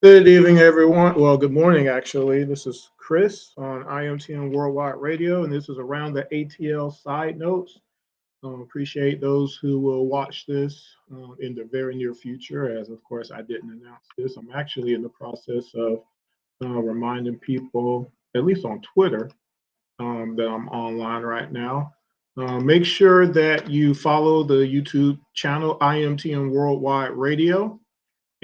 Good evening, everyone. Well, good morning, actually. This is Chris on IMTN Worldwide Radio, and this is around the ATL Side Notes. Appreciate those who will watch this in the very near future, as of course I didn't announce this. I'm actually in the process of reminding people, at least on Twitter, that I'm online right now. Make sure that you follow the YouTube channel IMTN Worldwide Radio.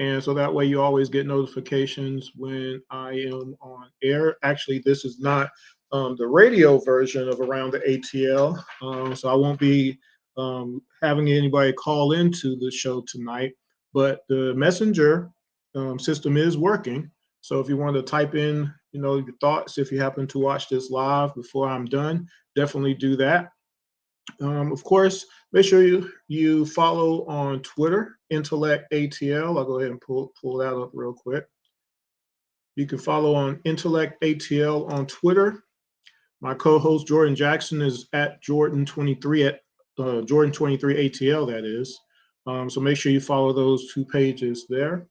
And so that way you always get notifications when I am on air. Actually, this is not the radio version of Around the ATL. So I won't be having anybody call into the show tonight, but the messenger system is working. So if you want to type in, your thoughts, if you happen to watch this live before I'm done, definitely do that. Of course, make sure you follow on Twitter, Intellect ATL. I'll go ahead and pull that up real quick. You can follow on Intellect ATL on Twitter. My co-host Jordan Jackson is at Jordan23 at Jordan23 ATL. That is. So make sure you follow those two pages there.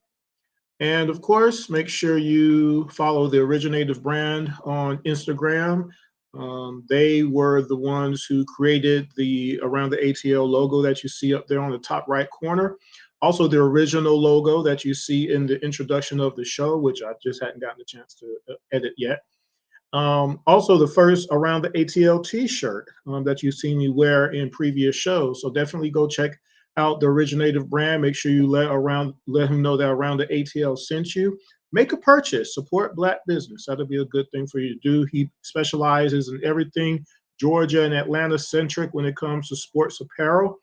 And of course, make sure you follow the Originative brand on Instagram. They were the ones who created the Around the ATL logo that you see up there on the top right corner. Also, the original logo that you see in the introduction of the show, which I just hadn't gotten a chance to edit yet. Also, the first Around the ATL t-shirt that you've seen me wear in previous shows. So definitely go check out the Originative brand. Make sure you let him know that Around the ATL sent you. Make a purchase, support Black business. That'll be a good thing for you to do. He specializes in everything Georgia and Atlanta centric when it comes to sports apparel.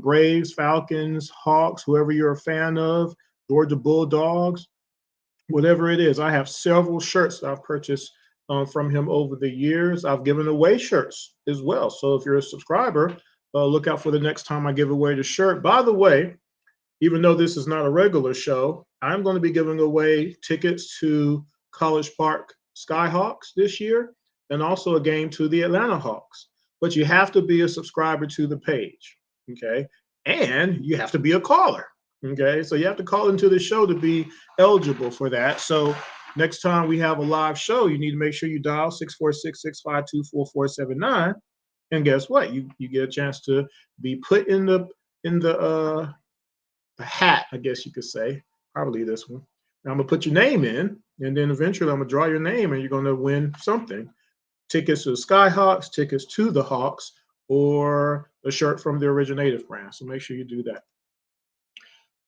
Braves, Falcons, Hawks, whoever you're a fan of, Georgia Bulldogs, whatever it is. I have several shirts that I've purchased from him over the years. I've given away shirts as well. So if you're a subscriber, look out for the next time I give away the shirt. By the way, even though this is not a regular show, I'm going to be giving away tickets to College Park Skyhawks this year and also a game to the Atlanta Hawks. But you have to be a subscriber to the page, okay? And you have to be a caller, okay? So you have to call into the show to be eligible for that. So next time we have a live show, you need to make sure you dial 646-652-4479. And guess what? You get a chance to be put in the hat, I guess you could say, probably this one. Now I'm gonna put your name in, and then eventually I'm gonna draw your name, and you're gonna win something: tickets to the Skyhawks, tickets to the Hawks, or a shirt from the Originative brand. So make sure you do that.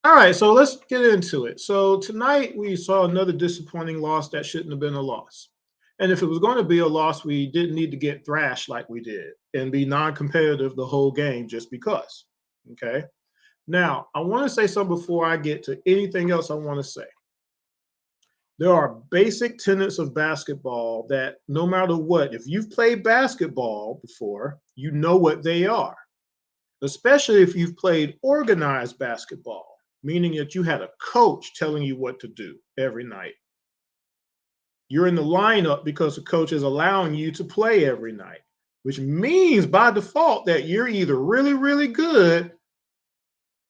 All right, so let's get into it. So tonight we saw another disappointing loss that shouldn't have been a loss. And if it was going to be a loss, we didn't need to get thrashed like we did and be non-competitive the whole game just because. Okay. Now, I want to say something before I get to anything else I want to say. There are basic tenets of basketball that no matter what, if you've played basketball before, you know what they are, especially if you've played organized basketball, meaning that you had a coach telling you what to do every night. You're in the lineup because the coach is allowing you to play every night, which means by default that you're either really, really good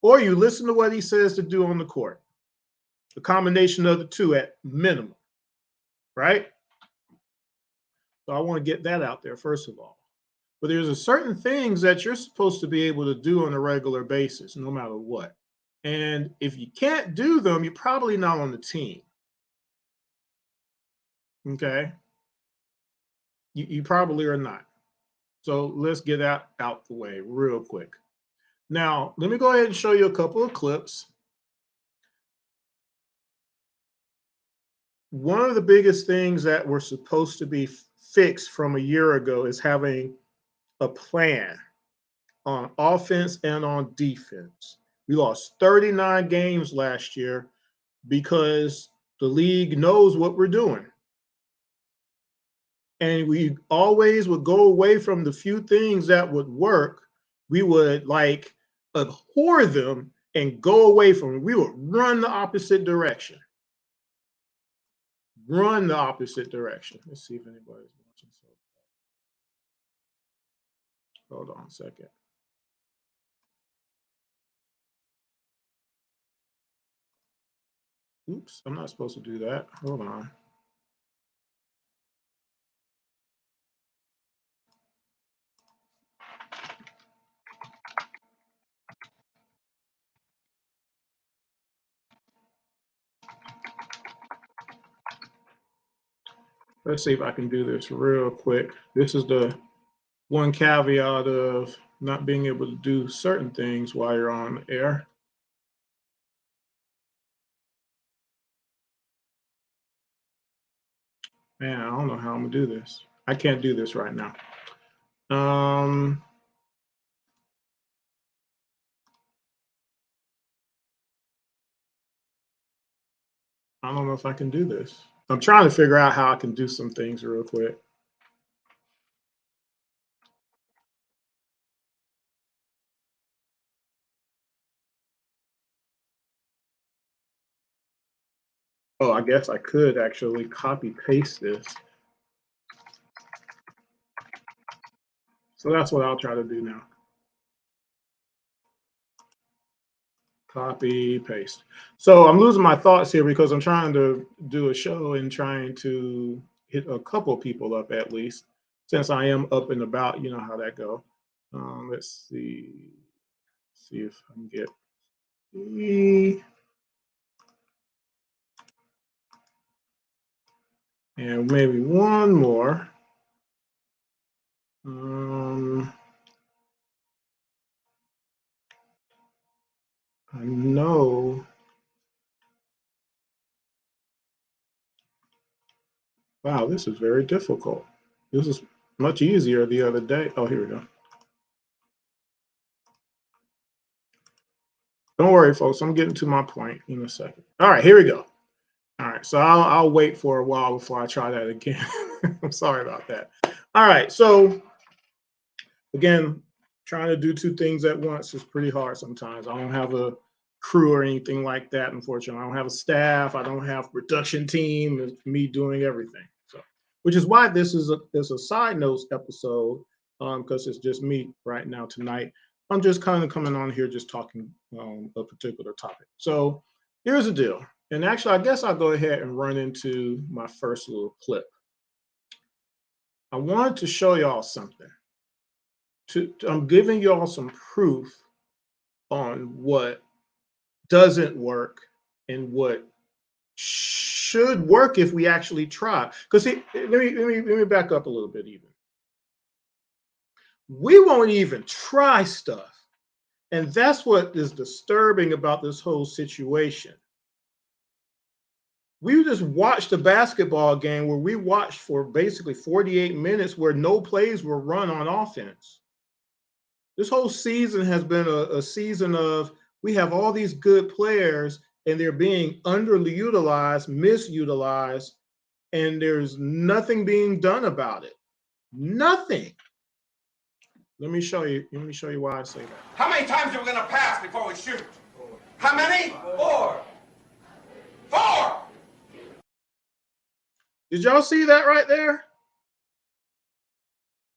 or you listen to what he says to do on the court. A combination of the two at minimum, right? So I want to get that out there first of all. But there's a certain things that you're supposed to be able to do on a regular basis, no matter what. And if you can't do them, you're probably not on the team. Okay? You probably are not. So let's get that out the way real quick. Now, let me go ahead and show you a couple of clips. One of the biggest things that were supposed to be fixed from a year ago is having a plan on offense and on defense. We lost 39 games last year because the league knows what we're doing. And we always would go away from the few things that would work. We would like abhor them and go away from them. We would run the opposite direction. Run the opposite direction. Let's see if anybody's watching. Hold on a second. Oops, I'm not supposed to do that. Hold on. Let's see if I can do this real quick. This is the one caveat of not being able to do certain things while you're on the air. Man, I don't know how I'm gonna do this. I can't do this right now. I don't know if I can do this. I'm trying to figure out how I can do some things real quick. Oh, I guess I could actually copy paste this. So that's what I'll try to do now. Copy, paste. So I'm losing my thoughts here because I'm trying to do a show and trying to hit a couple people up at least. Since I am up and about, you know how that go. Let's see. See if I can get and maybe one more. I know. Wow, this is very difficult. This is much easier the other day. Oh, here we go. Don't worry, folks. I'm getting to my point in a second. All right, here we go. All right, so I'll wait for a while before I try that again. I'm sorry about that. All right, so again, trying to do two things at once is pretty hard sometimes. I don't have a crew or anything like that, unfortunately. I don't have a staff. I don't have a production team. It's me doing everything. So, which is why this is a side notes episode, because it's just me right now tonight. I'm just kind of coming on here just talking a particular topic. So here's the deal. And actually, I guess I'll go ahead and run into my first little clip. I wanted to show y'all something. I'm giving y'all some proof on what doesn't work and what should work if we actually try. Because let me back up a little bit even. We won't even try stuff. And that's what is disturbing about this whole situation. We just watched a basketball game where we watched for basically 48 minutes where no plays were run on offense. This whole season has been a season of we have all these good players and they're being underutilized, misutilized, and there's nothing being done about it. Nothing. Let me show you why I say that. How many times are we going to pass before we shoot? How many? 4. 4! Did y'all see that right there?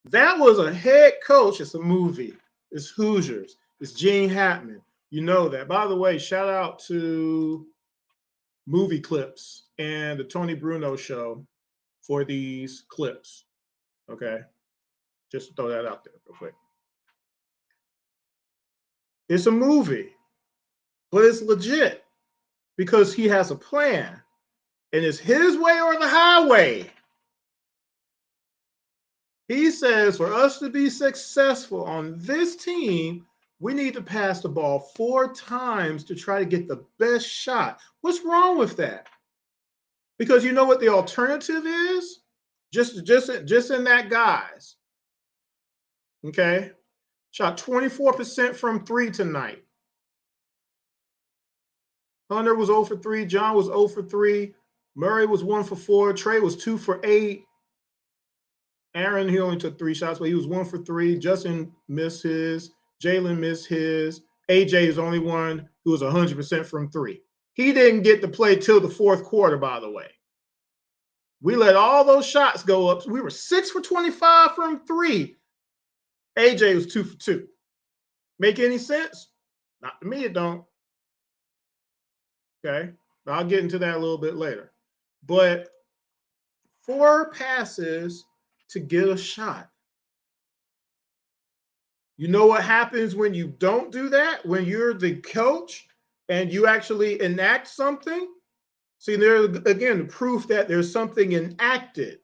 That was a head coach. It's a movie. It's Hoosiers. It's Gene Hackman. You know that. By the way, shout out to Movie Clips and the Tony Bruno show for these clips. Okay. Just throw that out there real quick. It's a movie, but it's legit because he has a plan and it's his way or the highway. He says for us to be successful on this team, we need to pass the ball 4 times to try to get the best shot. What's wrong with that? Because you know what the alternative is? Just in that, guys. Okay. Shot 24% from 3 tonight. Hunter was 0 for 3. John was 0 for 3. Murray was 1 for 4. Trey was 2 for 8. Aaron, he only took 3 shots, but he was 1 for 3. Justin missed his. Jalen missed his. AJ is the only one who was 100% from 3. He didn't get to play till the 4th quarter, by the way. We let all those shots go up. We were 6 for 25 from 3. AJ was 2 for 2. Make any sense? Not to me, it don't. Okay. I'll get into that a little bit later. But 4 passes to get a shot. You know what happens when you don't do that? When you're the coach and you actually enact something? See, there again, the proof that there's something enacted.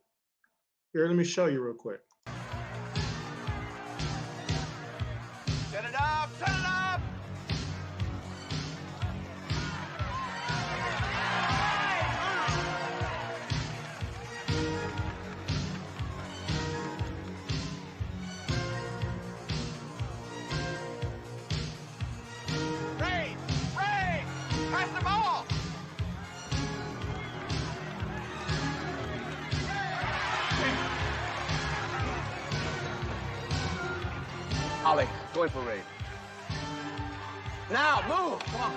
Here, let me show you real quick. Set it up, set it up! Ray! Ray! Pass the ball! Ollie, going for Ray. Now, move! Come on.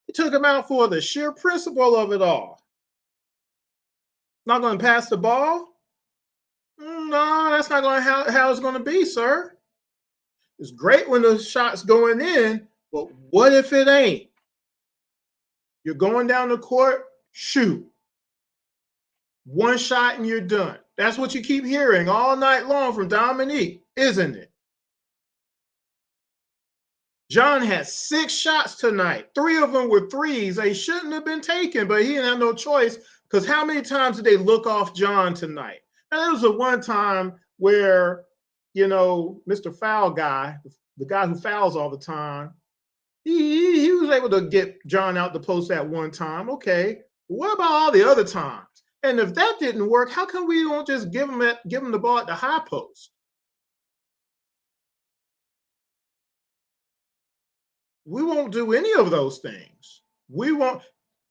He took him out for the sheer principle of it all. Not going to pass the ball? No, that's not going to how it's going to be, sir. It's great when the shot's going in, but what if it ain't? You're going down the court, shoot. 1 shot and you're done. That's what you keep hearing all night long from Dominique, isn't it? John had 6 shots tonight. 3 of them were threes. They shouldn't have been taken, but he didn't have no choice because how many times did they look off John tonight? Now, there was the one time where, you know, Mr. Foul Guy, the guy who fouls all the time, he was able to get John out the post that one time. Okay, what about all the other times? And if that didn't work, how come we don't just give him the ball at the high post? We won't do any of those things. We won't.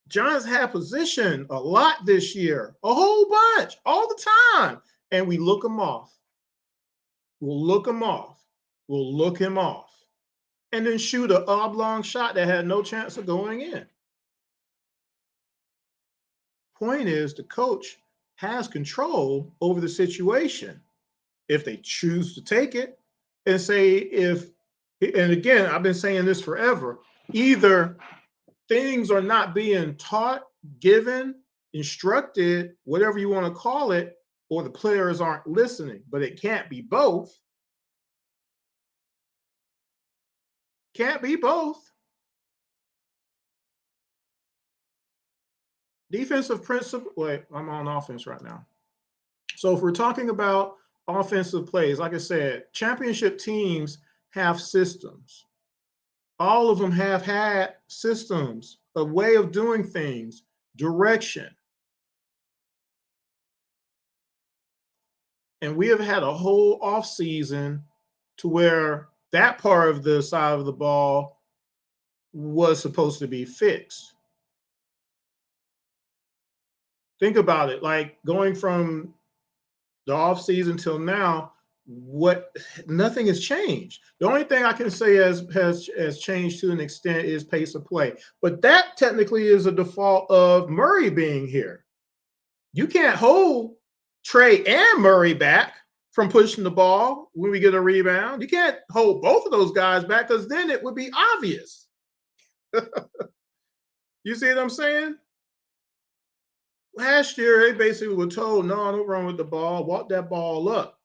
John's had position a lot this year, a whole bunch, all the time, and we look him off. We'll look him off. We'll look him off, and then shoot an oblong shot that had no chance of going in. Point is, the coach has control over the situation if they choose to take it and say if. And again, I've been saying this forever. Either things are not being taught, given, instructed, whatever you want to call it, or the players aren't listening. But it can't be both. Can't be both. Defensive principle. Wait, I'm on offense right now. So if we're talking about offensive plays, like I said, championship teams have systems. All of them have had systems, a way of doing things, direction. And we have had a whole off season to where that part of the side of the ball was supposed to be fixed. Think about it, like going from the off season till now, what nothing has changed. The only thing I can say has changed to an extent is pace of play. But that technically is a default of Murray being here. You can't hold Trey and Murray back from pushing the ball when we get a rebound. You can't hold both of those guys back because then it would be obvious. You see what I'm saying? Last year, they basically were told, no, don't run with the ball, walk that ball up.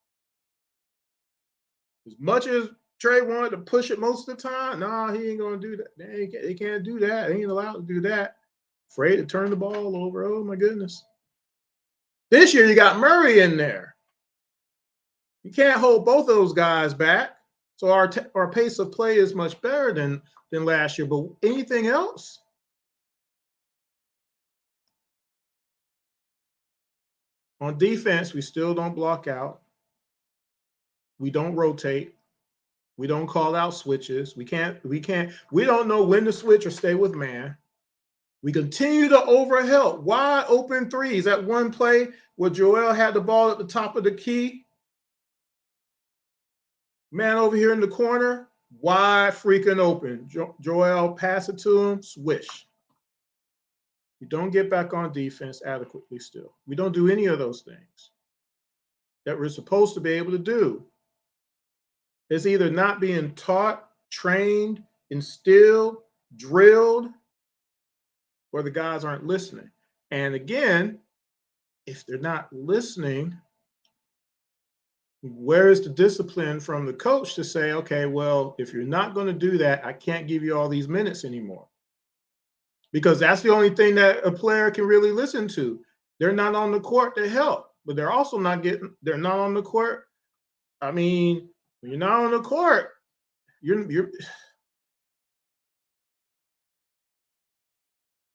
As much as Trey wanted to push it most of the time, no, he ain't going to do that. They can't do that. They ain't allowed to do that. Afraid to turn the ball over. Oh, my goodness. This year, you got Murray in there. You can't hold both of those guys back. So our pace of play is much better than last year. But anything else? On defense, we still don't block out. We don't rotate. We don't call out switches. We don't know when to switch or stay with man. We continue to overhelp wide open threes. That one play where Joel had the ball at the top of the key. Man over here in the corner, wide freaking open. Joel pass it to him, swish. We don't get back on defense adequately still. We don't do any of those things that we're supposed to be able to do. It's either not being taught, trained, instilled, drilled, or the guys aren't listening. And again, if they're not listening, where is the discipline from the coach to say, okay, well, if you're not going to do that, I can't give you all these minutes anymore? Because that's the only thing that a player can really listen to. They're not on the court to help, but they're also they're not on the court. I mean, when you're not on the court,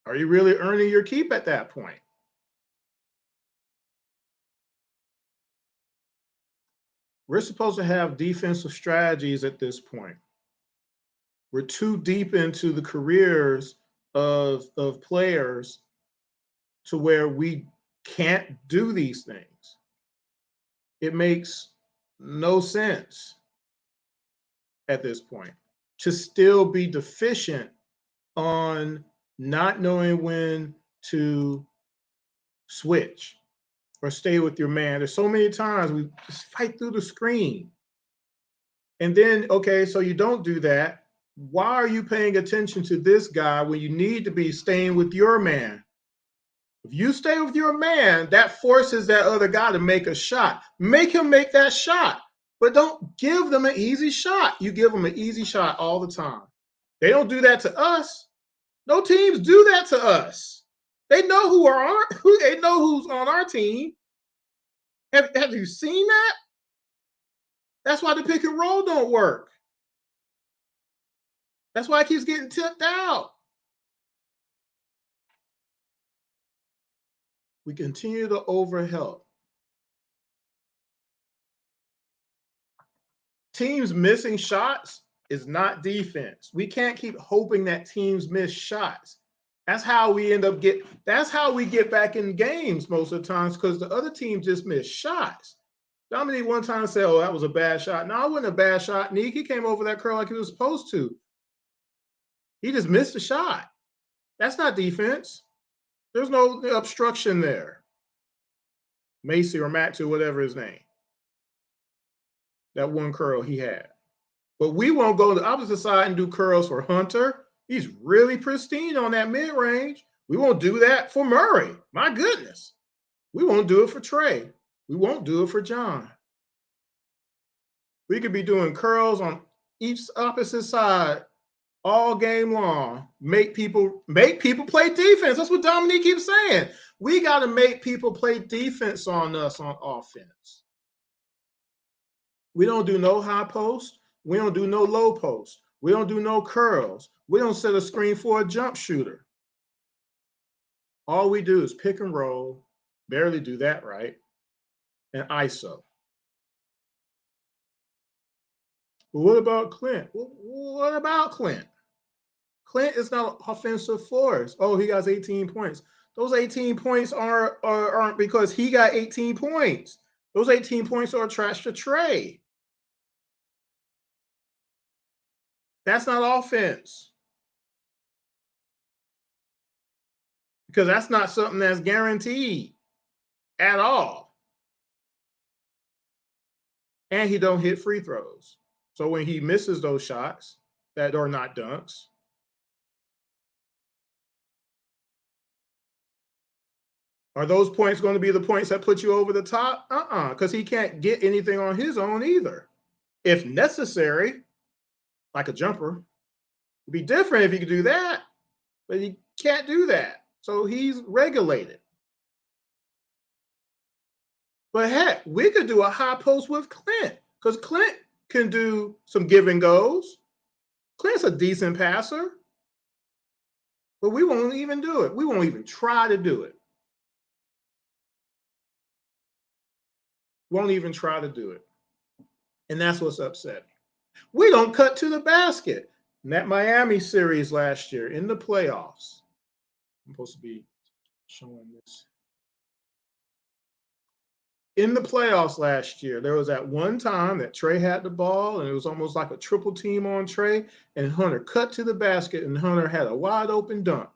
are you really earning your keep at that point? We're supposed to have defensive strategies at this point. We're too deep into the careers of players to where we can't do these things. It makes no sense at this point to still be deficient on not knowing when to switch or stay with your man. There's so many times we just fight through the screen. And then, okay, so you don't do that. Why are you paying attention to this guy when you need to be staying with your man? If you stay with your man, that forces that other guy to make a shot. Make him make that shot, but don't give them an easy shot. You give them an easy shot all the time. They don't do that to us. No teams do that to us. They know they know who's on our team. Have you seen that? That's why the pick and roll don't work. That's why it keeps getting tipped out. We continue to overhelp. Teams missing shots is not defense. We can't keep hoping that teams miss shots. That's how we get back in games most of the times, because the other team just missed shots. Dominique one time said, oh, that was a bad shot. No, it wasn't a bad shot. Nick, he came over that curl like he was supposed to. He just missed a shot. That's not defense. There's no obstruction there. Macy or Max or whatever his name. That one curl he had. But we won't go to the opposite side and do curls for Hunter. He's really pristine on that mid-range. We won't do that for Murray. My goodness. We won't do it for Trey. We won't do it for John. We could be doing curls on each opposite side all game long. Make people play defense. That's what Dominique keeps saying. We got to make people play defense on us on offense. We don't do no high post. We don't do no low post. We don't do no curls. We don't set a screen for a jump shooter. All we do is pick and roll, barely do that right, and ISO. Well, what about Clint? What about Clint? Clint is not an offensive force. Oh, he got 18 points. Those 18 points aren't because he got 18 points. Those 18 points are trash to Trey. That's not offense because that's not something that's guaranteed at all. And he don't hit free throws. So when he misses those shots that are not dunks, are those points going to be the points that put you over the top? Because he can't get anything on his own either. If necessary, like a jumper, it'd be different if he could do that, but he can't do that. So he's regulated. But heck, we could do a high post with Clint because Clint can do some give and goes. Clint's a decent passer, but we won't even do it. We won't even try to do it. Won't even try to do it. And that's what's upsetting. We don't cut to the basket. In that Miami series last year in the playoffs, I'm supposed to be showing this. In the playoffs last year, there was that one time that Trey had the ball, and it was almost like a triple team on Trey, and Hunter cut to the basket, and Hunter had a wide open dunk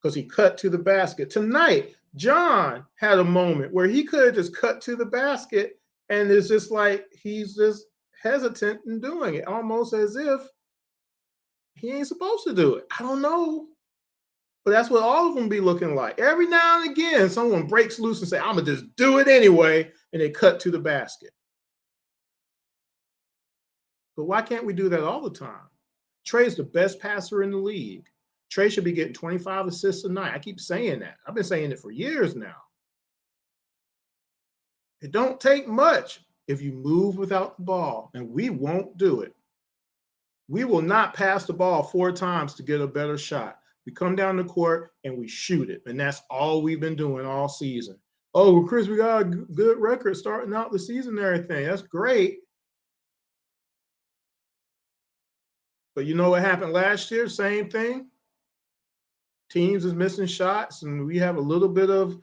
because he cut to the basket. Tonight, John had a moment where he could have just cut to the basket, and it's just like he's just hesitant in doing it, almost as if he ain't supposed to do it. I don't know. But that's what all of them be looking like. Every now and again, someone breaks loose and say, I'm going to just do it anyway, and they cut to the basket. But why can't we do that all the time? Trey's the best passer in the league. Trey should be getting 25 assists a night. I keep saying that. I've been saying it for years now. It don't take much if you move without the ball, and we won't do it. We will not pass the ball 4 times to get a better shot. We come down the court and we shoot it, and that's all we've been doing all season. Oh, well, Chris, we got a good record starting out the season and everything. That's great. But you know what happened last year? Same thing. Teams is missing shots, and we have a little bit of,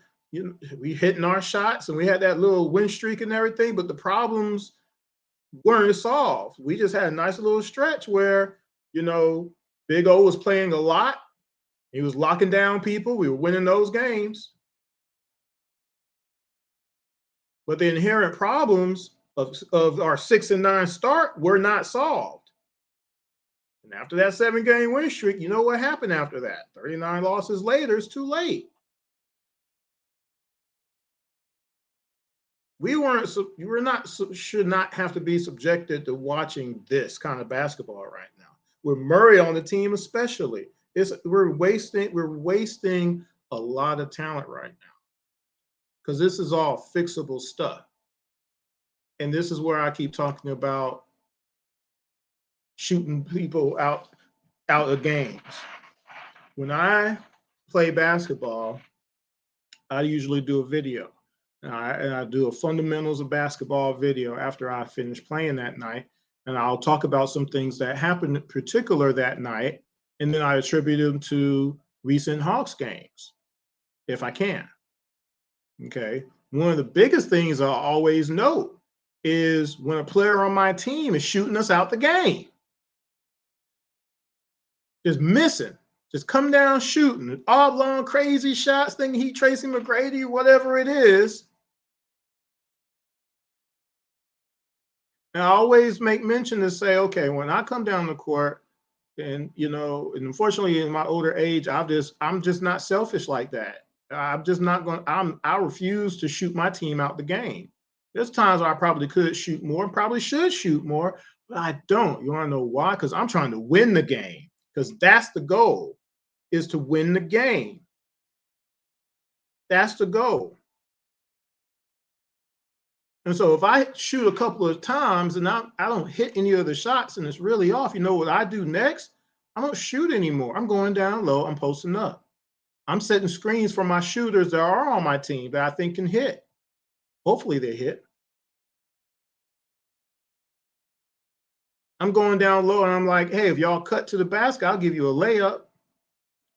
we hitting our shots, and we had that little win streak and everything, but the problems weren't solved. We just had a nice little stretch where, Big O was playing a lot. He was locking down people. We were winning those games. But the inherent problems of our 6-9 start were not solved. And after that 7-game win streak, you know what happened after that? 39 losses later, it's too late. Should not have to be subjected to watching this kind of basketball right now. With Murray on the team, especially, we're wasting a lot of talent right now because this is all fixable stuff. And this is where I keep talking about shooting people out of games. When I play basketball, I usually do a video. And I do a fundamentals of basketball video after I finish playing that night. And I'll talk about some things that happened in particular that night. And then I attribute them to recent Hawks games, if I can. Okay. One of the biggest things I always note is when a player on my team is shooting us out the game. Just missing. Just come down shooting. Oblong, crazy shots, thinking he Tracy McGrady, whatever it is. And I always make mention to say, okay, when I come down the court, and and unfortunately in my older age, I'm just not selfish like that. I'm just not going. I refuse to shoot my team out the game. There's times where I probably could shoot more, and probably should shoot more, but I don't. You want to know why? Because I'm trying to win the game. Because that's the goal, is to win the game. That's the goal. And so if I shoot a couple of times and I don't hit any of the shots and it's really off, you know what I do next? I don't shoot anymore. I'm going down low. I'm posting up. I'm setting screens for my shooters that are on my team that I think can hit. Hopefully they hit. I'm going down low and I'm like, hey, if y'all cut to the basket, I'll give you a layup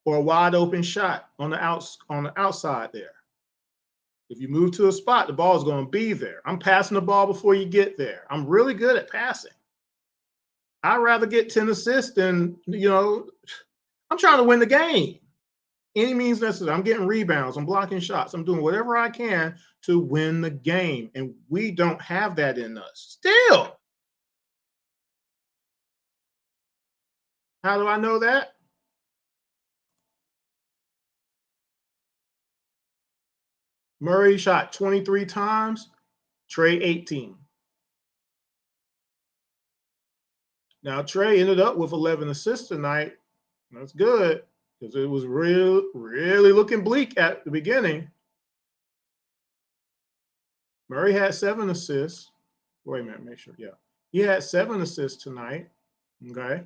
or a wide open shot on the outside there. If you move to a spot, the ball is going to be there. I'm passing the ball before you get there. I'm really good at passing. I'd rather get 10 assists than, I'm trying to win the game. Any means necessary. I'm getting rebounds. I'm blocking shots. I'm doing whatever I can to win the game. And we don't have that in us still. How do I know that? Murray shot 23 times, Trey 18. Now, Trey ended up with 11 assists tonight. That's good because it was really looking bleak at the beginning. Murray had 7 assists. Wait a minute, make sure. Yeah. He had 7 assists tonight. Okay.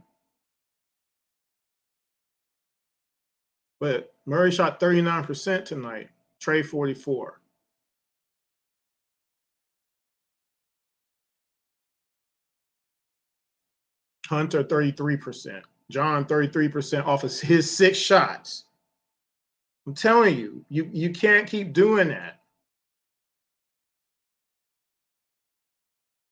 But Murray shot 39% tonight. Trey 44. Hunter 33%. John 33% off of his 6 shots. I'm telling you, you can't keep doing that.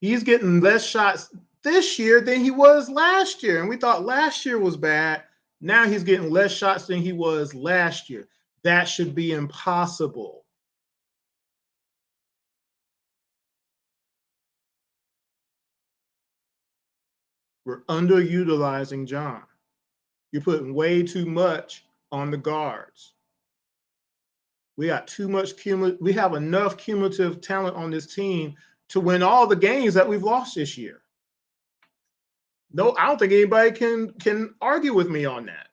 He's getting less shots this year than he was last year. And we thought last year was bad. Now he's getting less shots than he was last year. That should be impossible. We're underutilizing John. You're putting way too much on the guards. We got too much we have enough cumulative talent on this team to win all the games that we've lost this year. No, I don't think anybody can argue with me on that.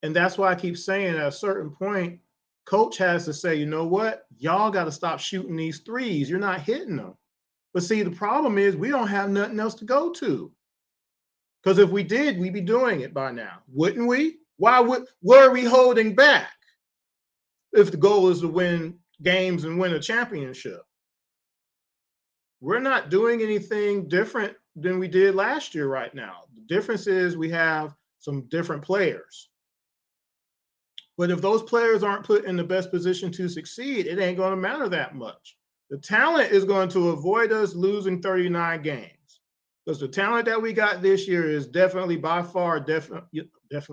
And that's why I keep saying at a certain point, coach has to say, you know what? Y'all got to stop shooting these threes. You're not hitting them. But see, the problem is we don't have nothing else to go to. Because if we did, we'd be doing it by now, wouldn't we? Why are we holding back if the goal is to win games and win a championship? We're not doing anything different than we did last year right now. The difference is we have some different players. But if those players aren't put in the best position to succeed, it ain't going to matter that much. The talent is going to avoid us losing 39 games. Because the talent that we got this year is definitely by far, definitely,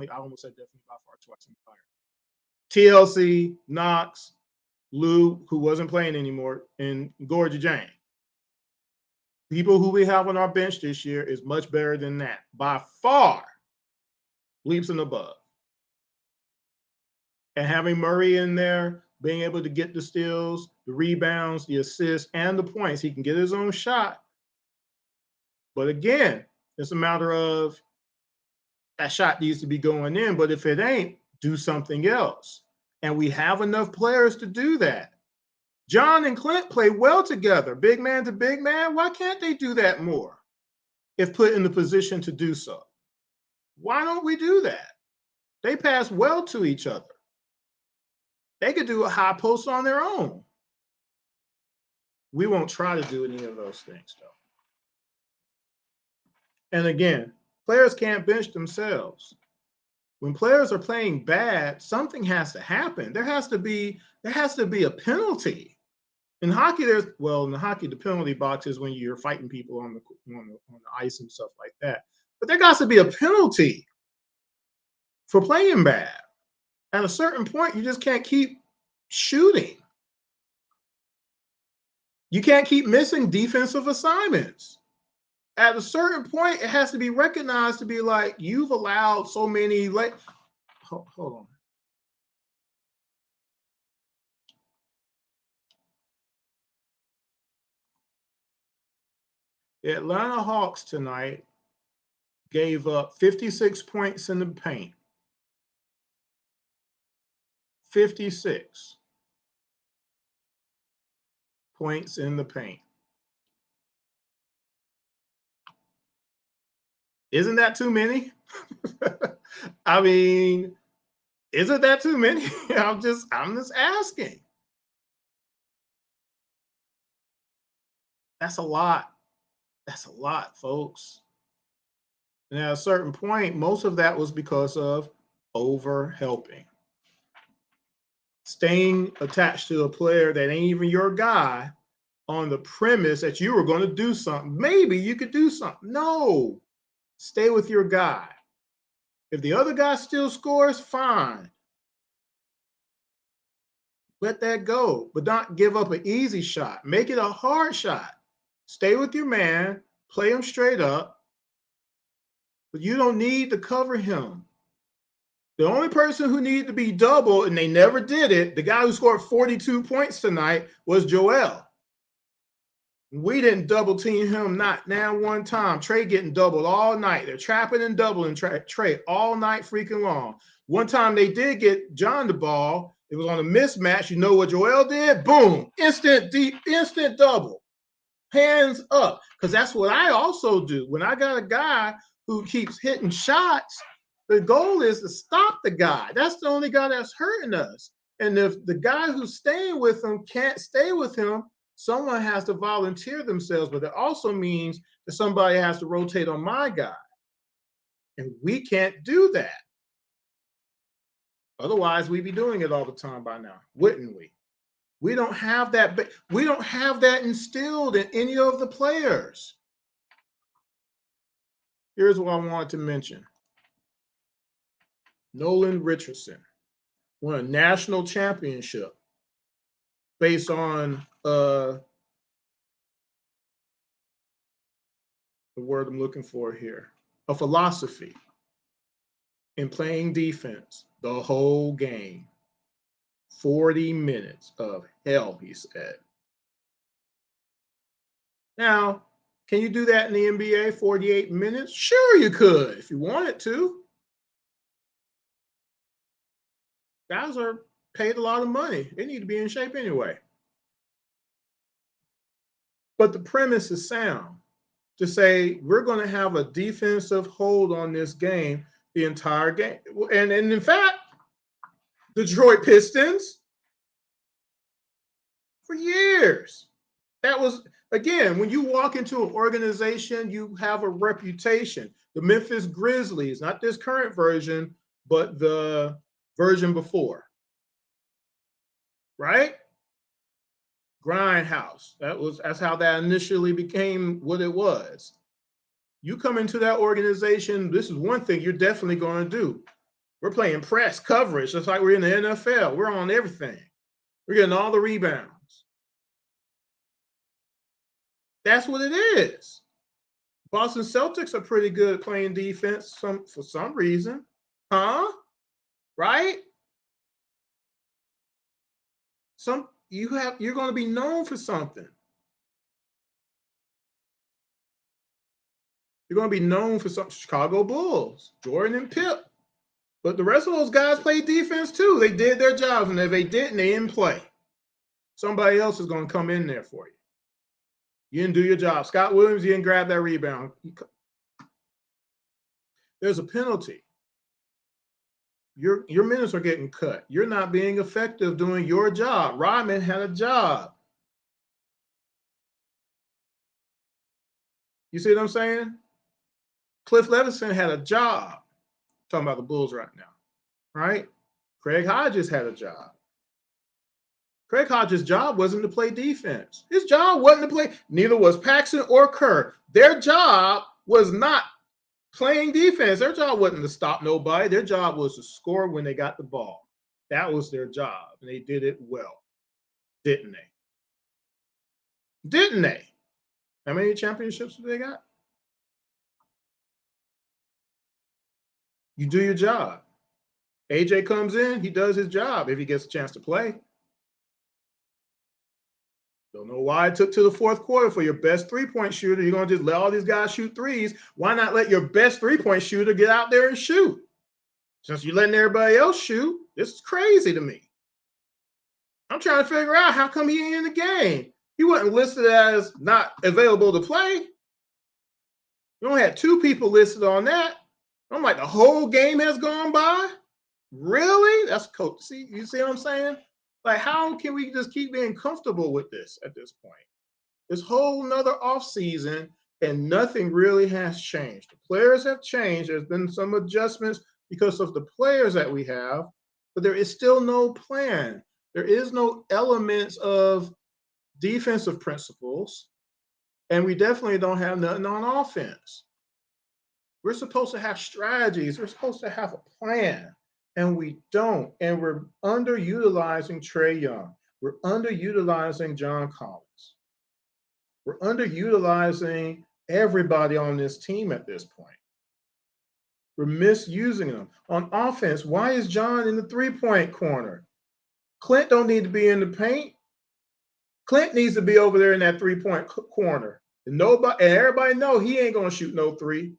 I almost said definitely by far twice higher. TLC, Knox, Lou, who wasn't playing anymore, and Gorgie Jane. People who we have on our bench this year is much better than that. By far, leaps and above. And having Murray in there, being able to get the steals, the rebounds, the assists, and the points, he can get his own shot. But again, it's a matter of that shot needs to be going in. But if it ain't, do something else. And we have enough players to do that. John and Clint play well together, big man to big man. Why can't they do that more if put in the position to do so? Why don't we do that? They pass well to each other. They could do a high post on their own. We won't try to do any of those things, though. And again, players can't bench themselves. When players are playing bad, something has to happen. There has to be a penalty. In hockey, in the hockey, the penalty box is when you're fighting people on the ice and stuff like that. But there has to be a penalty for playing bad. At a certain point, you just can't keep shooting. You can't keep missing defensive assignments. At a certain point, it has to be recognized to be like, you've allowed so many. Hold on. The Atlanta Hawks tonight gave up 56 points in the paint. 56 points in the paint. Isn't that too many? I mean, isn't that too many? I'm just asking. That's a lot. That's a lot, folks. And at a certain point, most of that was because of over helping. Staying attached to a player that ain't even your guy on the premise that you were going to do something. Maybe you could do something. No, stay with your guy. If the other guy still scores, fine. Let that go, but not give up an easy shot. Make it a hard shot. Stay with your man, play him straight up, but you don't need to cover him. The only person who needed to be double, and they never did it, the guy who scored 42 points tonight was Joel. We didn't double team him, not now one time. Trey getting doubled all night. They're trapping and doubling Trey all night freaking long. One time they did get John the ball. It was on a mismatch. You know what Joel did? Boom. Instant double. Hands up. Because that's what I also do. When I got a guy who keeps hitting shots, the goal is to stop the guy. That's the only guy that's hurting us. And if the guy who's staying with him can't stay with him, someone has to volunteer themselves. But it also means that somebody has to rotate on my guy. And we can't do that. Otherwise, we'd be doing it all the time by now, wouldn't we? We don't have that. We don't have that instilled in any of the players. Here's what I wanted to mention. Nolan Richardson won a national championship based on the word I'm looking for here, a philosophy in playing defense the whole game. 40 minutes of hell, he said. Now, can you do that in the NBA, 48 minutes? Sure you could, if you wanted to. Guys are paid a lot of money. They need to be in shape anyway. But the premise is sound. To say we're going to have a defensive hold on this game the entire game. And in fact, Detroit Pistons, for years, that was, again, when you walk into an organization, you have a reputation. The Memphis Grizzlies, not this current version, but the version before, right? Grindhouse. That's how that initially became what it was. You come into that organization, this is one thing you're definitely going to do. We're playing press coverage, just like we're in the NFL. We're on everything. We're getting all the rebounds. That's what it is. Boston Celtics are pretty good at playing defense for some reason. Huh? Right? You're going to be known for something. You're going to be known for some Chicago Bulls, Jordan and Pip. But the rest of those guys play defense too. They did their jobs, and if they didn't, they didn't play. Somebody else is going to come in there for you. You didn't do your job. Scott Williams, you didn't grab that rebound. There's a penalty. Your minutes are getting cut. You're not being effective doing your job. Rodman had a job. You see what I'm saying? Cliff Levinson had a job. I'm talking about the Bulls right now, right? Craig Hodges had a job. Craig Hodges' job wasn't to play defense. His job wasn't to play. Neither was Paxson or Kerr. Their job was not playing defense. Their job wasn't to stop nobody. Their job was to score when they got the ball. That was their job, and they did it well, didn't they? Didn't they? How many championships did they got? You do your job. AJ comes in, he does his job if he gets a chance to play. Don't know why it took to the fourth quarter for your best three-point shooter. You're going to just let all these guys shoot threes. Why not let your best three-point shooter get out there and shoot? Since you're letting everybody else shoot, this is crazy to me. I'm trying to figure out how come he ain't in the game. He wasn't listed as not available to play. We only had two people listed on that. I'm like, the whole game has gone by? Really? That's cool. See, you see what I'm saying? Like, how can we just keep being comfortable with this at this point? This whole nother offseason, and nothing really has changed. The players have changed. There's been some adjustments because of the players that we have, but there is still no plan. There is no elements of defensive principles, and we definitely don't have nothing on offense. We're supposed to have strategies. We're supposed to have a plan, and we don't. And we're underutilizing Trey Young. We're underutilizing John Collins. We're underutilizing everybody on this team at this point. We're misusing them. On offense, why is John in the three-point corner? Clint don't need to be in the paint. Clint needs to be over there in that three-point corner. And everybody know he ain't gonna shoot no three.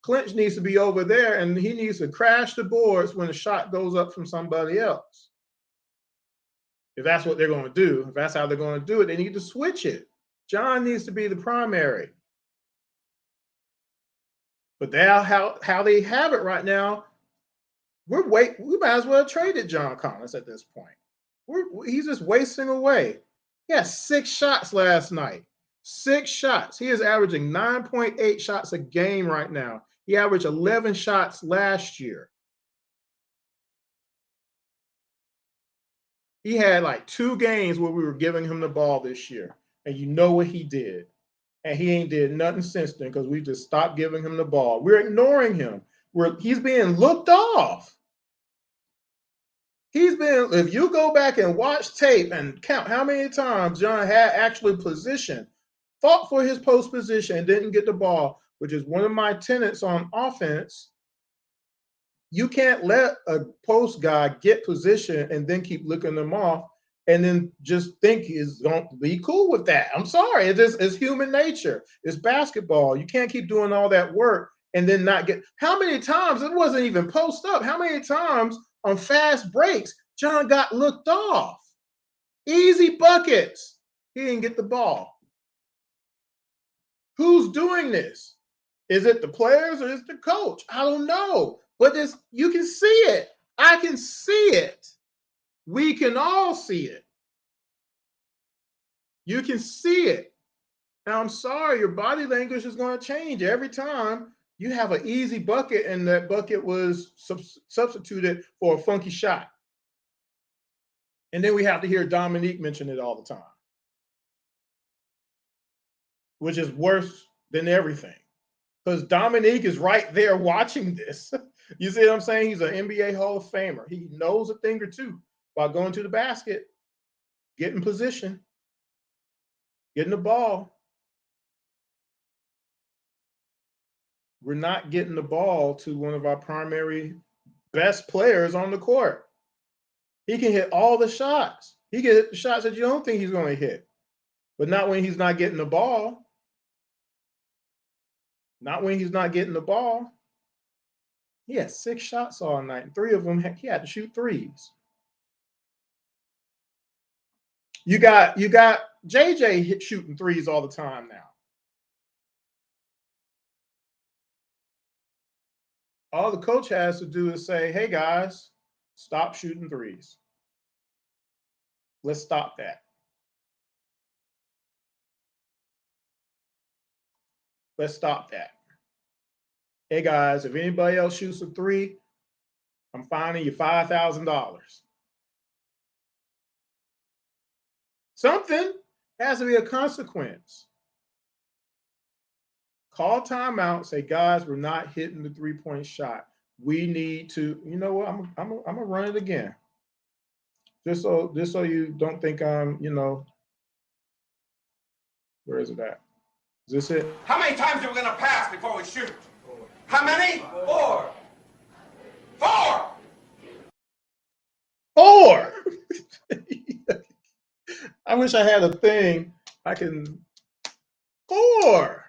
Clint needs to be over there, and he needs to crash the boards when the shot goes up from somebody else. If that's what they're going to do, if that's how they're going to do it, they need to switch it. John needs to be the primary. But how they have it right now, we might as well have traded John Collins at this point. He's just wasting away. He had 6 shots last night. 6 shots. He is averaging 9.8 shots a game right now. He averaged 11 shots last year. He had like 2 games where we were giving him the ball this year. And you know what he did. And he ain't did nothing since then because we just stopped giving him the ball. We're ignoring him. He's being looked off. If you go back and watch tape and count how many times John had actually position, fought for his post position and didn't get the ball, which is one of my tenets on offense. You can't let a post guy get position and then keep looking them off and then just think he's going to be cool with that. I'm sorry. It's human nature. It's basketball. You can't keep doing all that work and then not get. How many times, it wasn't even post up, how many times on fast breaks John got looked off? Easy buckets. He didn't get the ball. Who's doing this? Is it the players or is it the coach? I don't know. But you can see it. I can see it. We can all see it. You can see it. Now, I'm sorry, your body language is going to change every time you have an easy bucket and that bucket was substituted for a funky shot. And then we have to hear Dominique mention it all the time, which is worse than everything. Because Dominique is right there watching this. You see what I'm saying? He's an NBA Hall of Famer. He knows a thing or two about going to the basket, getting position, getting the ball. We're not getting the ball to one of our primary best players on the court. He can hit all the shots. He can hit the shots that you don't think he's going to hit, but not when he's not getting the ball. Not when he's not getting the ball. He had 6 shots all night, and 3 of them he had to shoot threes. You got JJ shooting threes all the time now. All the coach has to do is say, hey guys, stop shooting threes. Let's stop that. Let's stop that. Hey guys, if anybody else shoots a 3, I'm fining you $5,000. Something has to be a consequence. Call timeout, say, guys, we're not hitting the 3-point shot. We need to, you know what, I'm gonna run it again. Just so you don't think I'm, where is it at? Is this it? How many times are we going to pass before we shoot? How many? 4. 4! 4! I wish I had a thing I can. 4!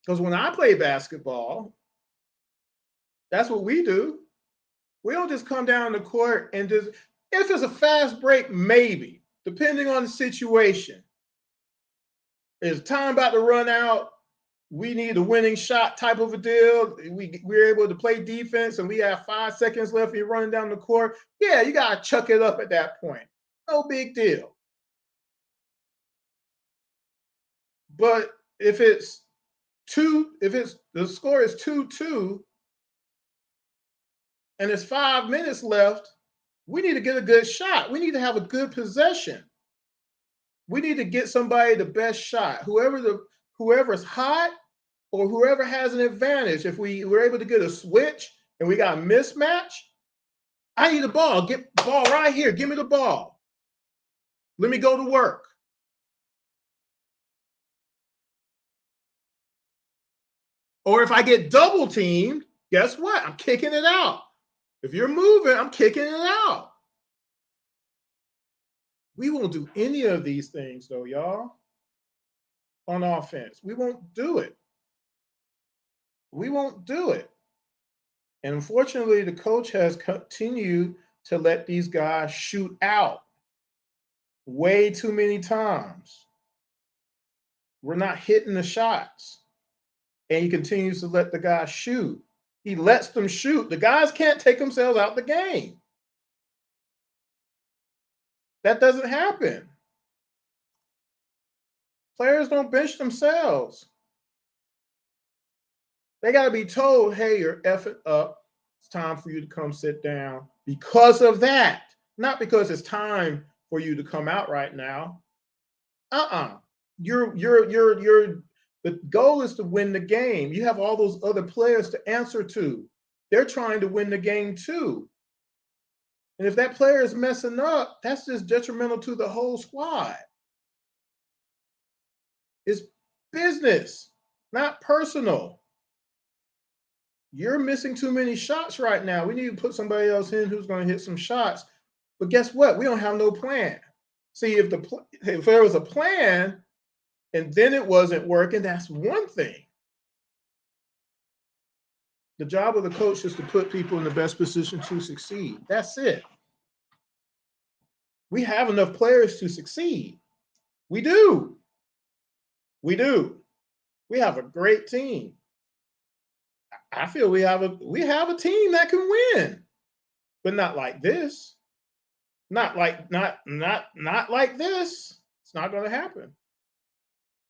Because when I play basketball, that's what we do. We don't just come down the court and just, if it's a fast break, maybe, depending on the situation. Is time about to run out? We need a winning shot type of a deal. We're able to play defense and we have 5 seconds left. You're running down the court. Yeah, you got to chuck it up at that point. No big deal. But if it's the score is 2-2 and there's 5 minutes left, we need to get a good shot. We need to have a good possession. We need to get somebody the best shot. Whoever's hot or whoever has an advantage. If we were able to get a switch and we got a mismatch, I need the ball. Get the ball right here. Give me the ball. Let me go to work. Or if I get double teamed, guess what? I'm kicking it out. If you're moving, I'm kicking it out. We won't do any of these things, though, y'all, on offense. We won't do it. We won't do it. And unfortunately, the coach has continued to let these guys shoot out way too many times. We're not hitting the shots. And he continues to let the guys shoot. He lets them shoot. The guys can't take themselves out the game. That doesn't happen. Players don't bench themselves. They got to be told, hey, you're effing up. It's time for you to come sit down because of that. Not because it's time for you to come out right now. You're the goal is to win the game. You have all those other players to answer to. They're trying to win the game too. And if that player is messing up, that's just detrimental to the whole squad. It's business, not personal. You're missing too many shots right now. We need to put somebody else in who's going to hit some shots. But guess what? We don't have no plan. See, if there was a plan and then it wasn't working, that's one thing. The job of the coach is to put people in the best position to succeed. That's it. We have enough players to succeed. We do. We do. We have a great team. I feel we have a team that can win, but not like this. Not like this. It's not going to happen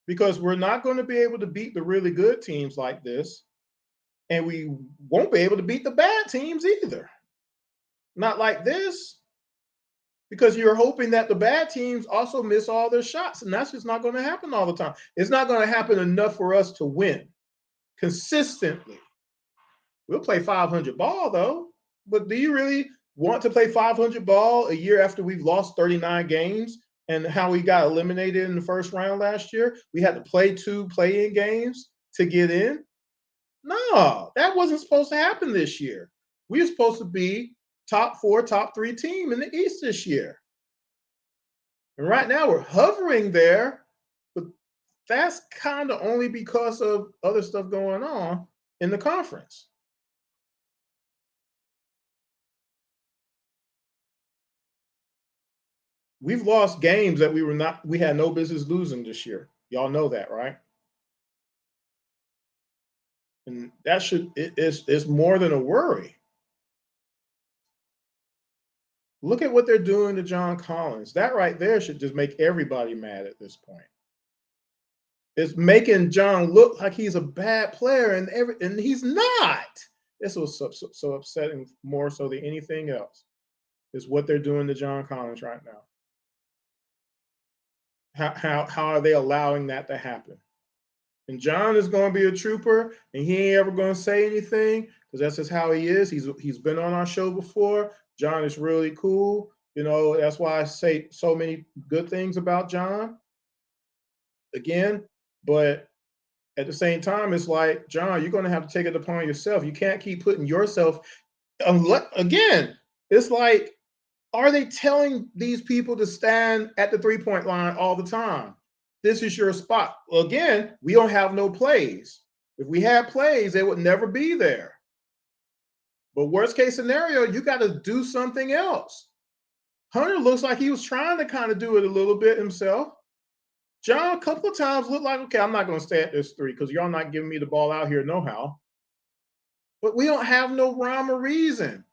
because we're not going to be able to beat the really good teams like this, and we won't be able to beat the bad teams either. Not like this, because you're hoping that the bad teams also miss all their shots, and that's just not going to happen all the time. It's not going to happen enough for us to win consistently. We'll play 500 ball though, but do you really want to play 500 ball a year after we've lost 39 games and how we got eliminated in the first round last year? We had to play 2 play-in games to get in. No, that wasn't supposed to happen this year. We were supposed to be top 4, top 3 team in the East this year. And right now we're hovering there, but that's kind of only because of other stuff going on in the conference. We've lost games that we had no business losing this year. Y'all know that, right? And that it's more than a worry. Look at what they're doing to John Collins. That right there should just make everybody mad at this point. It's making John look like he's a bad player, and he's not. This was so upsetting, more so than anything else, is what they're doing to John Collins right now. How are they allowing that to happen? And John is going to be a trooper, and he ain't ever going to say anything because that's just how he is. He's been on our show before. John is really cool. You know, that's why I say so many good things about John. Again, but at the same time, it's like, John, you're going to have to take it upon yourself. You can't keep putting yourself. Again, it's like, are they telling these people to stand at the 3-point line all the time? This is your spot. Well, again, we don't have no plays. If we had plays, they would never be there. But worst case scenario, you got to do something else. Hunter looks like he was trying to kind of do it a little bit himself. John, a couple of times looked like, okay, I'm not going to stay at this 3 because y'all not giving me the ball out here no how. But we don't have no rhyme or reason.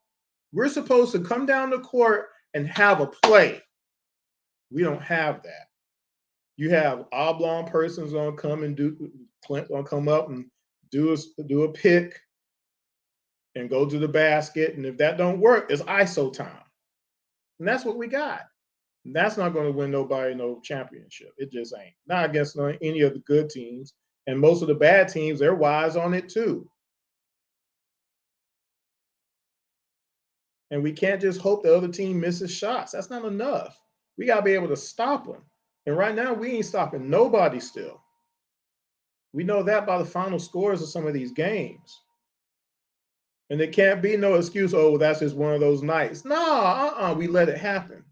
We're supposed to come down the court and have a play. We don't have that. You have oblong persons gonna come and do Clint gonna come up and do a pick and go to the basket. And if that don't work, it's ISO time. And that's what we got. And that's not going to win nobody no championship. It just ain't. Not against any of the good teams. And most of the bad teams, they're wise on it too. And we can't just hope the other team misses shots. That's not enough. We got to be able to stop them. And right now, we ain't stopping nobody still. We know that by the final scores of some of these games. And there can't be no excuse, oh, that's just one of those nights. No, we let it happen.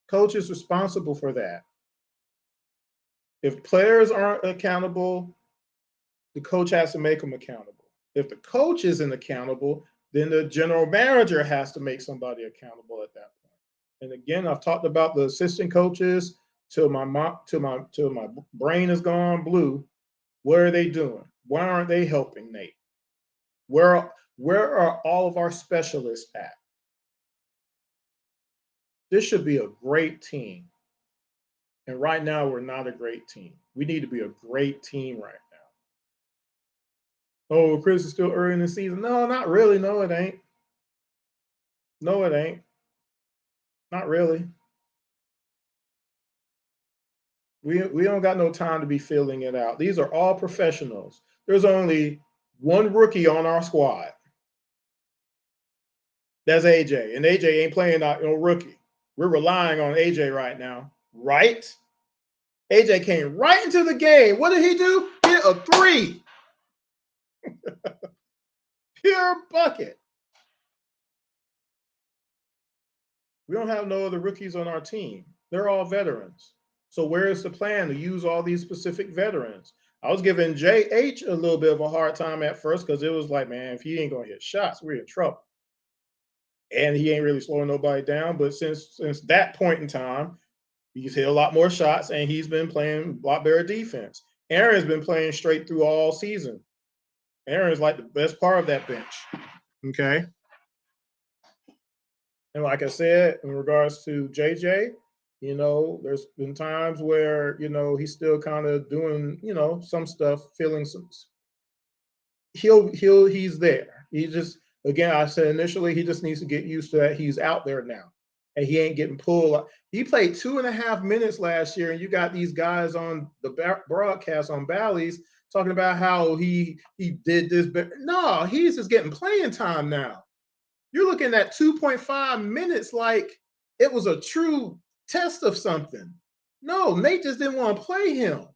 Coach is responsible for that. If players aren't accountable, the coach has to make them accountable. If the coach isn't accountable, then the general manager has to make somebody accountable at that point. And again, I've talked about the assistant coaches till my brain is gone blue. What are they doing? Why aren't they helping Nate? Where are all of our specialists at? This should be a great team. And right now, we're not a great team. We need to be a great team right now. Oh, Chris is still early in the season. No, not really. No, it ain't. No, it ain't. Not really. We don't got no time to be filling it out. These are all professionals. There's only one rookie on our squad. That's AJ. And AJ ain't playing no rookie. We're relying on AJ right now. Right? AJ came right into the game. What did he do? Hit a three. Pure bucket. We don't have no other rookies on our team. They're all veterans. So where is the plan to use all these specific veterans? I was giving JH a little bit of a hard time at first because it was like, man, if he ain't going to hit shots, we're in trouble. And he ain't really slowing nobody down. But since that point in time, he's hit a lot more shots and he's been playing a lot better defense. Aaron's been playing straight through all season. Aaron's like the best part of that bench. Okay. And like I said, in regards to JJ, there's been times where, he's still kind of doing, some stuff, feeling some. He's there. He just, again, I said initially, he just needs to get used to that. He's out there now and he ain't getting pulled. He played 2.5 minutes last year, and you got these guys on the broadcast on Bally's talking about how he did this. But no, he's just getting playing time now. You're looking at 2.5 minutes like it was a true test of something. No, Nate just didn't want to play him.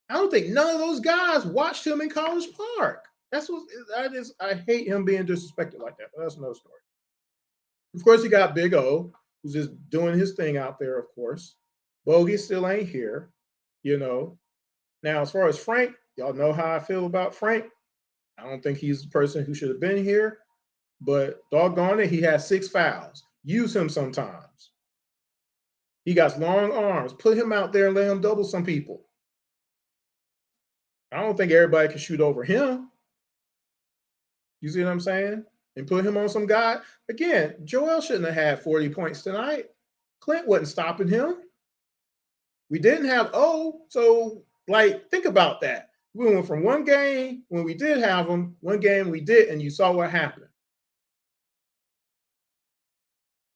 I don't think none of those guys watched him in College Park. That's what I hate him being disrespected like that. But that's another story. Of course, you got Big O, who's just doing his thing out there, of course. Bogey still ain't here, Now, as far as Frank, y'all know how I feel about Frank. I don't think he's the person who should have been here. But doggone it, he has 6 fouls. Use him sometimes. He got long arms. Put him out there and let him double some people. I don't think everybody can shoot over him. You see what I'm saying? And put him on some guy. Again, Joel shouldn't have had 40 points tonight. Clint wasn't stopping him. We didn't have O. So, think about that. We went from one game when we did have him, one game we did, and you saw what happened.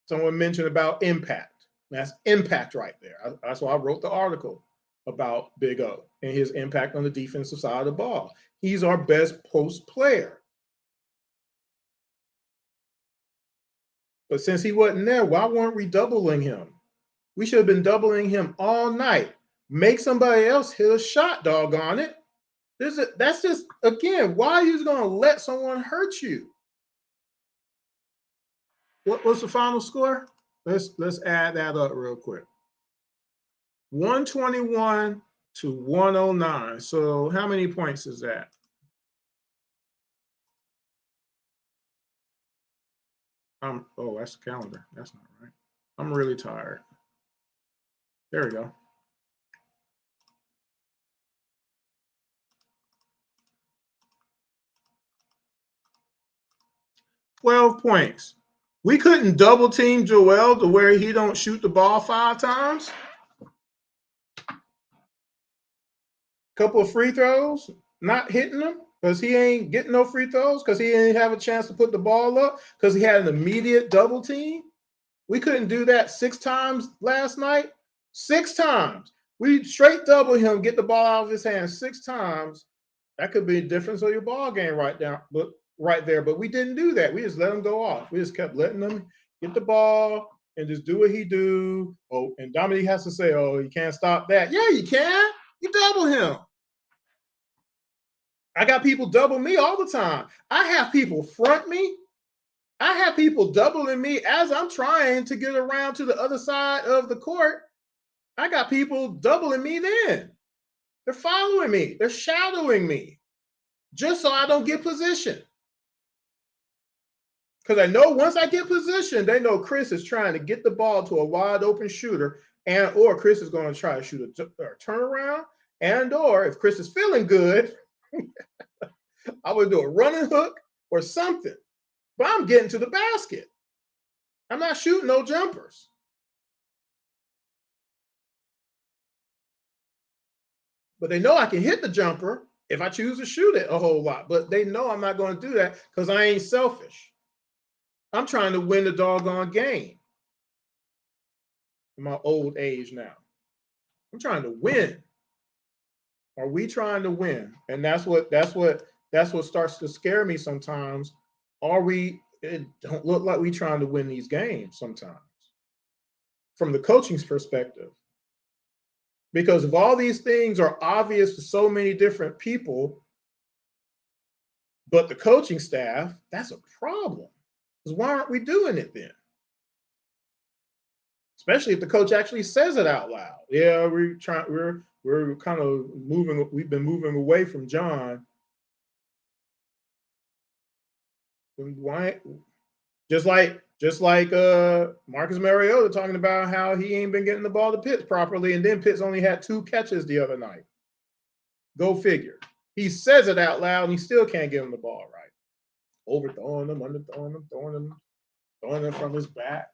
Someone mentioned about impact. That's impact right there. That's why I wrote the article about Big O and his impact on the defensive side of the ball. He's our best post player. But since he wasn't there, why weren't we doubling him? We should have been doubling him all night. Make somebody else hit a shot, doggone it. That's just, again, why are you going to let someone hurt you? What's the final score? Let's add that up real quick. 121 to 109. So how many points is that? Oh, that's the calendar. That's not right. I'm really tired. There we go. 12 points. We couldn't double team Joel to where he don't shoot the ball 5 times. Couple of free throws, not hitting them because he ain't getting no free throws because he didn't have a chance to put the ball up because he had an immediate double team. We couldn't do that 6 times last night. 6 times. We straight double him, get the ball out of his hands 6 times. That could be the difference of your ball game right there. But we didn't do that. We just let him go off. We just kept letting him get the ball and just do what he do. Oh, and Dominique has to say, "Oh, you can't stop that." Yeah, you can. You double him. I got people double me all the time. I have people front me. I have people doubling me as I'm trying to get around to the other side of the court. I got people doubling me then. They're following me. They're shadowing me just so I don't get position. Because I know once I get position, they know Chris is trying to get the ball to a wide open shooter, and or Chris is going to try to shoot a turnaround, and or if Chris is feeling good, I would do a running hook or something. But I'm getting to the basket. I'm not shooting no jumpers. But they know I can hit the jumper if I choose to shoot it a whole lot. But they know I'm not going to do that because I ain't selfish. I'm trying to win the doggone game in my old age now. I'm trying to win. Are we trying to win? And that's what starts to scare me sometimes. Are we? It don't look like we trying to win these games sometimes from the coaching's perspective. Because if all these things are obvious to so many different people, but the coaching staff, that's a problem. Because why aren't we doing it then? Especially if the coach actually says it out loud. Yeah, we're kind of moving, we've been moving away from John. Why just like Marcus Mariota talking about how he ain't been getting the ball to Pitts properly, and then Pitts only had 2 catches the other night. Go figure. He says it out loud and he still can't give him the ball right. Overthrowing them, underthrowing them, throwing them from his back.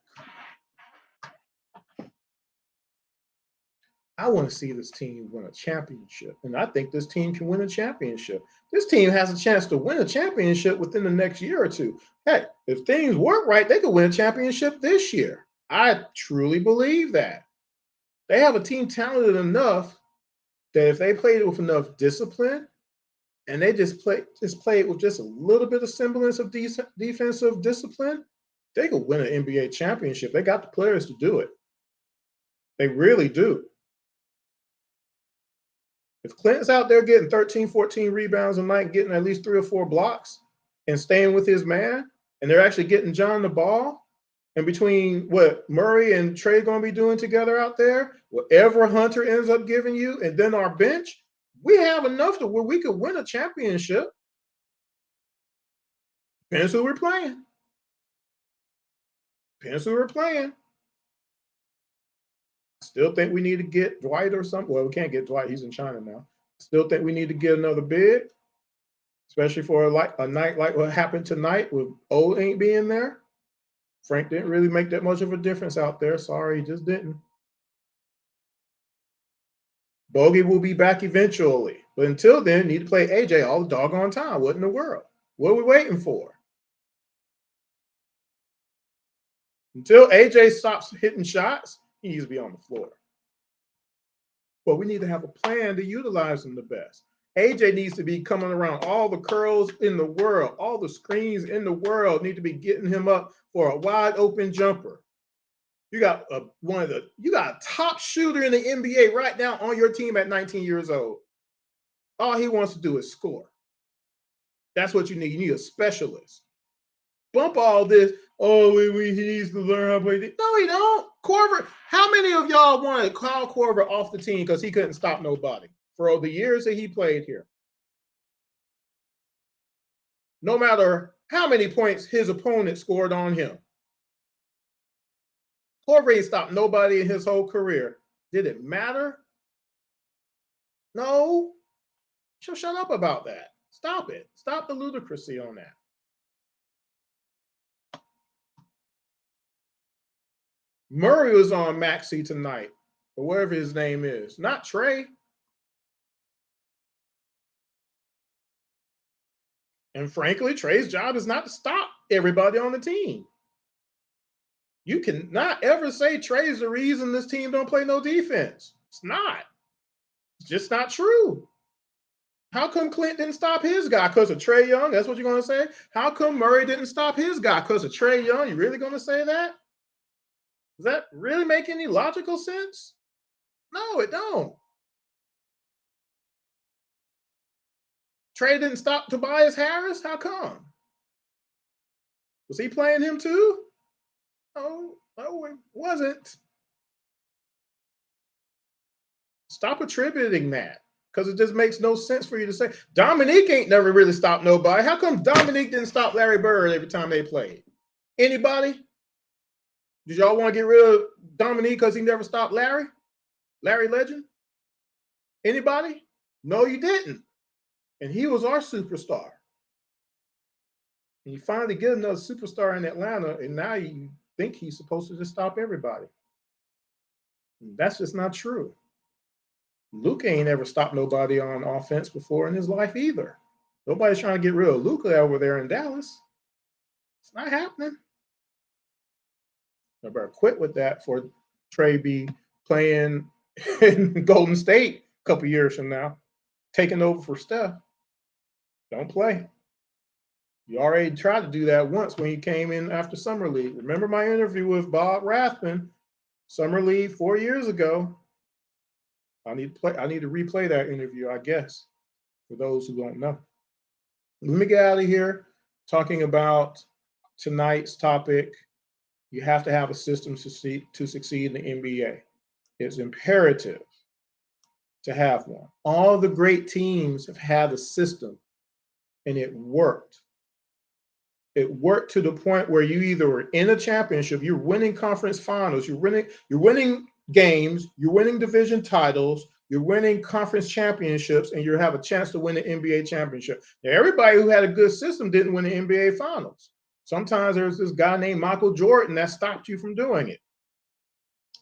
I want to see this team win a championship, and I think this team can win a championship. This team has a chance to win a championship within the next year or two. Heck, if things work right, they could win a championship this year. I truly believe that. They have a team talented enough that if they played it with enough discipline and they just play it with just a little bit of semblance of defensive discipline, they could win an NBA championship. They got the players to do it. They really do. If Clint's out there getting 13, 14 rebounds a night, getting at least 3 or 4 blocks and staying with his man, and they're actually getting John the ball, and between what Murray and Trey going to be doing together out there, whatever Hunter ends up giving you, and then our bench, we have enough to where we could win a championship. Depends who we're playing. Depends who we're playing. Still think we need to get Dwight or something. Well, we can't get Dwight. He's in China now. Still think we need to get another big, especially for a night like what happened tonight with O ain't being there. Frank didn't really make that much of a difference out there. Sorry, he just didn't. Bogey will be back eventually. But until then, need to play AJ all the doggone time. What in the world? What are we waiting for? Until AJ stops hitting shots, he needs to be on the floor. But we need to have a plan to utilize him the best. AJ needs to be coming around all the curls in the world, all the screens in the world need to be getting him up for a wide open jumper. You got a top shooter in the NBA right now on your team at 19 years old. All he wants to do is score. That's what you need. You need a specialist. Bump all this. Oh, he needs to learn how to play. No, he don't. Korver. How many of y'all wanted Kyle Korver off the team because he couldn't stop nobody for all the years that he played here? No matter how many points his opponent scored on him. Korver ain't stopped nobody in his whole career. Did it matter? No. So shut up about that. Stop it. Stop the ludicrousy on that. Murray was on Maxey tonight, or whatever his name is, not Trey. And frankly, Trey's job is not to stop everybody on the team. You cannot ever say Trey's the reason this team don't play no defense. It's not. It's just not true. How come Clint didn't stop his guy because of Trae Young? That's what you're going to say? How come Murray didn't stop his guy because of Trae Young? You really going to say that? Does that really make any logical sense? No, it don't. Trae didn't stop Tobias Harris? How come? Was he playing him too? No, it wasn't. Stop attributing that because it just makes no sense for you to say Dominique ain't never really stopped nobody. How come Dominique didn't stop Larry Bird every time they played? Anybody? Did y'all want to get rid of Dominique because he never stopped Larry? Larry Legend? Anybody? No, you didn't. And he was our superstar. And you finally get another superstar in Atlanta, and now you think he's supposed to just stop everybody. And that's just not true. Luka ain't ever stopped nobody on offense before in his life either. Nobody's trying to get rid of Luka over there in Dallas. It's not happening. I better quit with that for Trey be playing in Golden State a couple years from now, taking over for Steph. Don't play. You already tried to do that once when you came in after Summer League. Remember my interview with Bob Rathman, Summer League 4 years ago. I need to replay that interview, I guess, for those who don't know. Let me get out of here talking about tonight's topic. You have to have a system to succeed in the NBA. It's imperative to have one. All the great teams have had a system, and it worked. It worked to the point where you either were in a championship, you're winning conference finals, you're winning games, you're winning division titles, you're winning conference championships, and you have a chance to win the NBA championship. Now, everybody who had a good system didn't win the NBA finals. Sometimes there's this guy named Michael Jordan that stopped you from doing it.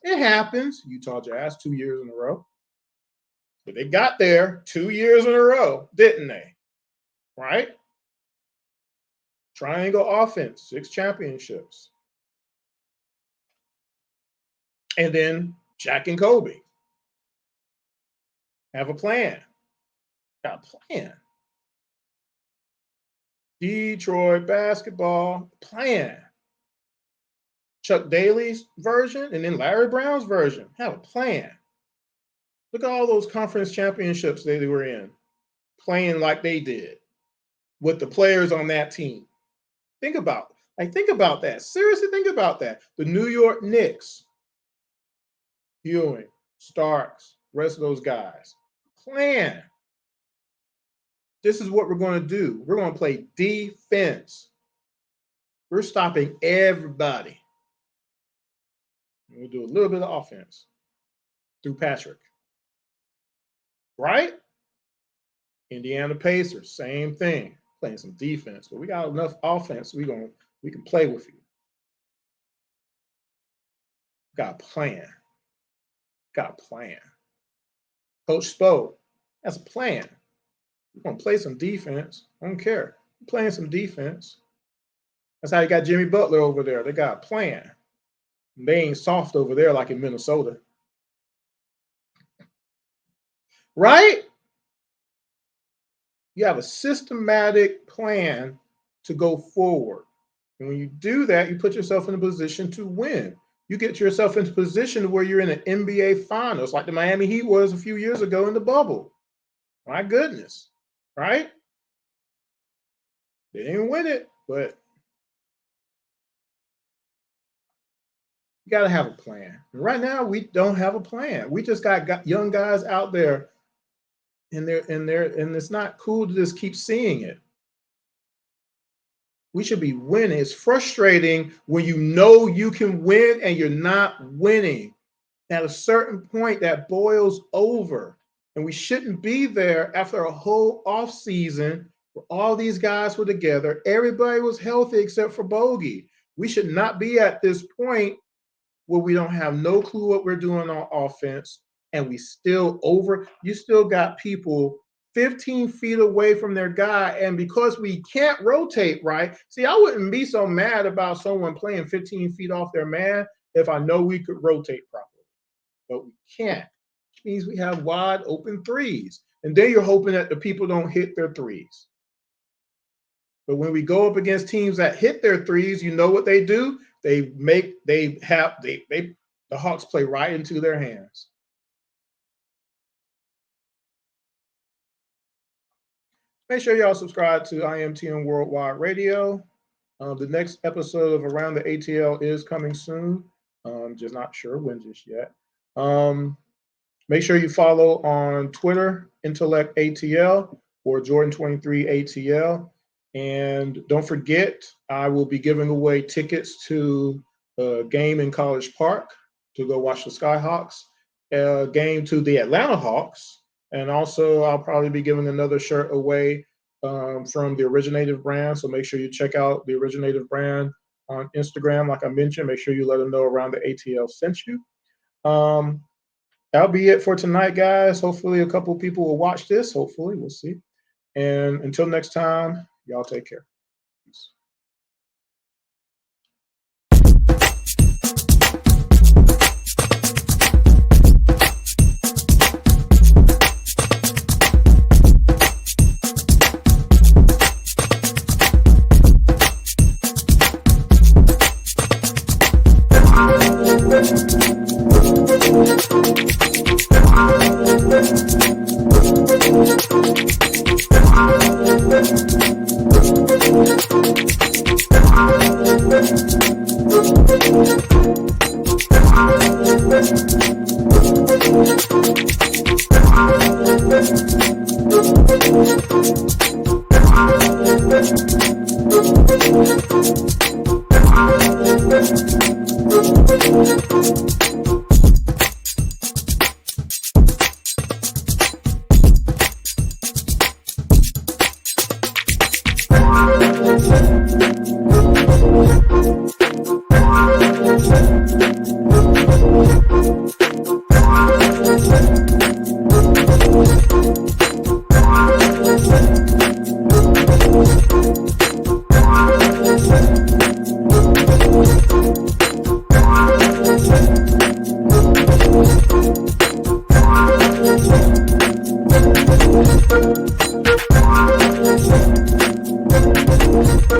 It happens. Utah Jazz 2 years in a row. But they got there 2 years in a row, didn't they? Right? Triangle offense, 6 championships. And then Shaq and Kobe have a plan. Got a plan. Detroit basketball plan. Chuck Daly's version and then Larry Brown's version have a plan. Look at all those conference championships they were in, playing like they did with the players on that team. Think about that. Seriously, think about that. The New York Knicks, Ewing, Starks, rest of those guys. Plan. This is what we're going to do. We're going to play defense. We're stopping everybody. We'll do a little bit of offense through Patrick. Right? Indiana Pacers, same thing. Playing some defense, but we got enough offense. We can play with you. Got a plan. Coach Spo has a plan. We're gonna play some defense. I don't care. We're playing some defense. That's how you got Jimmy Butler over there. They got a plan. They ain't soft over there like in Minnesota. Right? You have a systematic plan to go forward. And when you do that, you put yourself in a position to win. You get yourself into a position where you're in an NBA Finals, like the Miami Heat was a few years ago in the bubble. My goodness, right? They didn't win it, but you got to have a plan. And right now, we don't have a plan. We just got young guys out there, and it's not cool to just keep seeing it. We should be winning. It's frustrating when you know you can win and you're not winning. At a certain point, that boils over. And we shouldn't be there after a whole offseason where all these guys were together. Everybody was healthy except for Bogey. We should not be at this point where we don't have no clue what we're doing on offense, and we still you still got people 15 feet away from their guy. And because we can't rotate right, see, I wouldn't be so mad about someone playing 15 feet off their man if I know we could rotate properly. But we can't, which means we have wide open threes. And then you're hoping that the people don't hit their threes. But when we go up against teams that hit their threes, you know what they do? The Hawks play right into their hands. Make sure y'all subscribe to IMTN Worldwide Radio. The next episode of Around the ATL is coming soon. Just not sure when just yet. Make sure you follow on Twitter, Intellect ATL or Jordan23 ATL. And don't forget, I will be giving away tickets to a game in College Park to go watch the Skyhawks, a game to the Atlanta Hawks, and also I'll probably be giving another shirt away from the Originative brand. So make sure you check out the Originative brand on Instagram. Like I mentioned, make sure you let them know Around the ATL sent you. That'll be it for tonight, guys. Hopefully a couple people will watch this. Hopefully, we'll see. And until next time, y'all take care.